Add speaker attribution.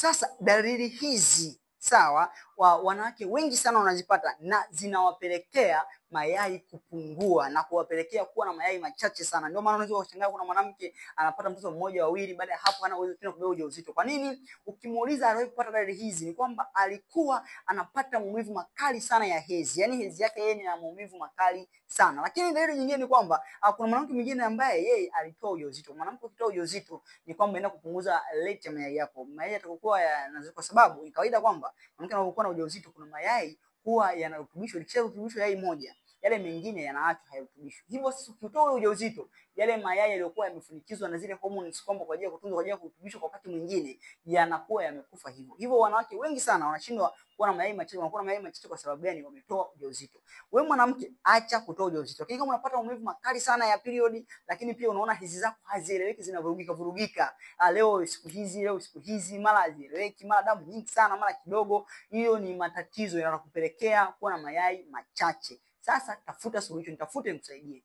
Speaker 1: Sasa dalili hizi sawa, wanawake wengi sana wanazipata na zinawapelekea mayai kupungua na kuwapelekea kuwa na mayai machache sana. Ndio maana unaweza kushangaa kuna mwanamke anapata mtoto mmoja wawili, baada ya hapo hana uwezo tena kubeba ujauzito. Kwa nini? Ukimuuliza aliwahi kupata dalili hizi, ni kwamba alikuwa anapata maumivu makali sana ya hedhi. Yaani hedhi yake yeye ni na maumivu makali sana. Lakini dalili nyingine ni kwamba kuna mwanamke mwingine ambaye yeye alitoa ujauzito. Mwanamke ukitoa ujauzito ni kwamba inaenda kupunguza rate ya mayai yako. Mayai yatakokuwa yanazuka, kwa sababu ni kawaida kwamba mwanamke anapokuwa na ujauzito kuna mayai huwa yanarutubishwa. Likisharutubishwa yai moja, yale mengine yanaachwa hayarutubishwi. Hivyo sisi ukitoa ujauzito, yale mayai yaliyokuwa yamefunikizwa na zile hormones kwamba kwa ajili ya kutunza, kwa ajili ya kurutubishwa kwa wakati mwingine, yanakuwa yamekufa hivyo. Hivyo wanawake wengi sana wanashindwa kuwa na mayai machache. Wanakuwa na mayai machache kwa sababu gani? Wametoa ujauzito. Wewe mwanamke, acha kutoa ujauzito. Lakini kama unapata maumivu makali sana ya period, lakini pia unaona hizi zako hazieleweki, zinavurugika, leo siku hizi, mara hazieleweki, mara damu nyingi sana, mara kidogo, hiyo ni matatizo yanakupelekea kuwa na mayai machache. Sasa tafuta solution, nitafute nikusaidie.